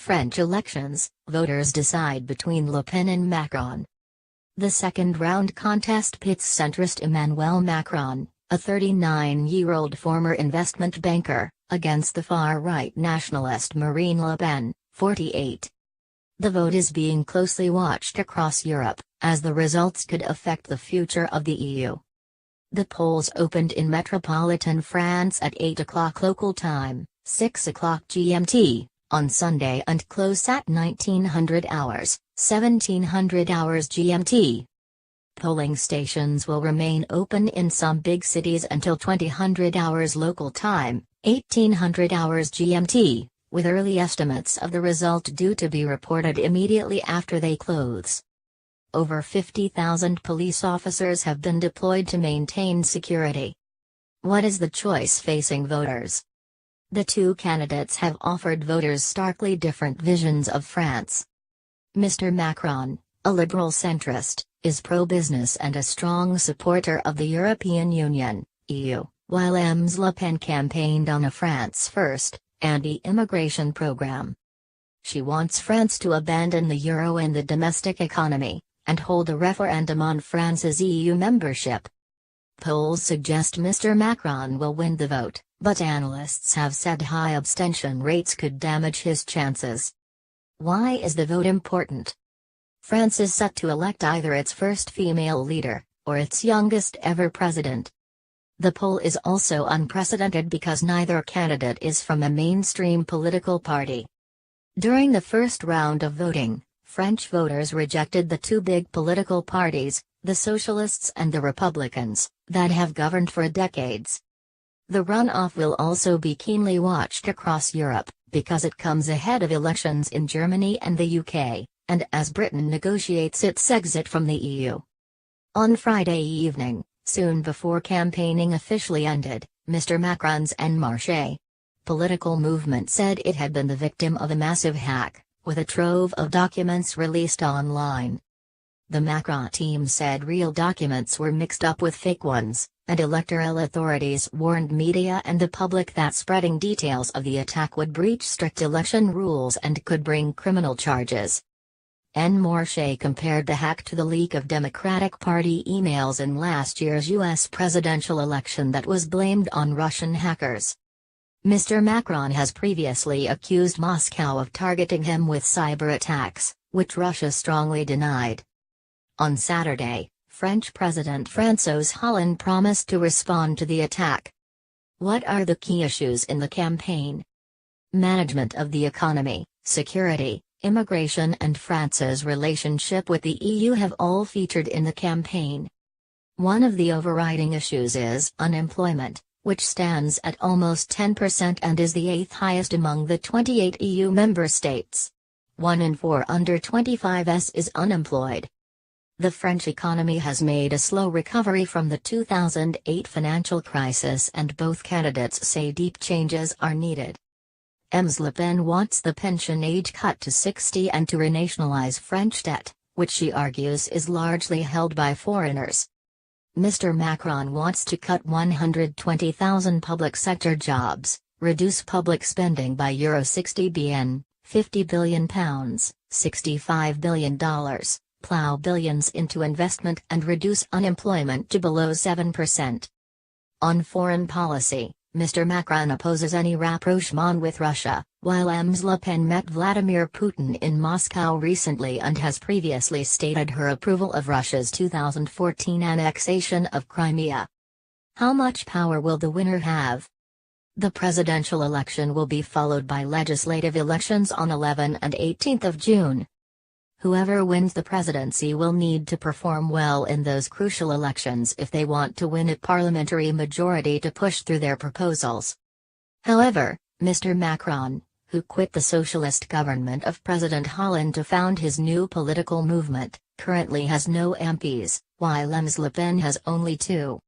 French elections, voters decide between Le Pen and Macron. The second-round contest pits centrist Emmanuel Macron, a 39-year-old former investment banker, against the far-right nationalist Marine Le Pen, 48. The vote is being closely watched across Europe, as the results could affect the future of the EU. The polls opened in metropolitan France at 8 o'clock local time, 6 o'clock GMT, on Sunday and close at 1900 hours, 1700 hours GMT. Polling stations will remain open in some big cities until 2000 hours local time, 1800 hours GMT, with early estimates of the result due to be reported immediately after they close. Over 50,000 police officers have been deployed to maintain security. What is the choice facing voters? The two candidates have offered voters starkly different visions of France. Mr. Macron, a liberal centrist, is pro-business and a strong supporter of the European Union, EU, while Ms. Le Pen campaigned on a France First, anti-immigration program. She wants France to abandon the euro and the domestic economy, and hold a referendum on France's EU membership. Polls suggest Mr. Macron will win the vote, but analysts have said high abstention rates could damage his chances. Why is the vote important? France is set to elect either its first female leader, or its youngest ever president. The poll is also unprecedented because neither candidate is from a mainstream political party. During the first round of voting, French voters rejected the two big political parties, the Socialists and the Republicans, that have governed for decades. The runoff will also be keenly watched across Europe, because it comes ahead of elections in Germany and the UK, and as Britain negotiates its exit from the EU. On Friday evening, soon before campaigning officially ended, Mr. Macron's En Marche political movement said it had been the victim of a massive hack, with a trove of documents released online. The Macron team said real documents were mixed up with fake ones, and electoral authorities warned media and the public that spreading details of the attack would breach strict election rules and could bring criminal charges. En Marche compared the hack to the leak of Democratic Party emails in last year's U.S. presidential election that was blamed on Russian hackers. Mr. Macron has previously accused Moscow of targeting him with cyber attacks, which Russia strongly denied. On Saturday, French President François Hollande promised to respond to the attack. What are the key issues in the campaign? Management of the economy, security, immigration and France's relationship with the EU have all featured in the campaign. One of the overriding issues is unemployment, which stands at almost 10% and is the eighth highest among the 28 EU member states. 1 in 4 under 25s is unemployed. The French economy has made a slow recovery from the 2008 financial crisis, and both candidates say deep changes are needed. Ms. Le Pen wants the pension age cut to 60 and to renationalize French debt, which she argues is largely held by foreigners. Mr. Macron wants to cut 120,000 public sector jobs, reduce public spending by €60 billion, £50 billion, $65 billion, plow billions into investment and reduce unemployment to below 7%. On foreign policy, Mr. Macron opposes any rapprochement with Russia, while Ms. Le Pen met Vladimir Putin in Moscow recently and has previously stated her approval of Russia's 2014 annexation of Crimea. How much power will the winner have? The presidential election will be followed by legislative elections on 11 and 18 June. Whoever wins the presidency will need to perform well in those crucial elections if they want to win a parliamentary majority to push through their proposals. However, Mr. Macron, who quit the socialist government of President Hollande to found his new political movement, currently has no MPs, while Ms. Le Pen has only 2.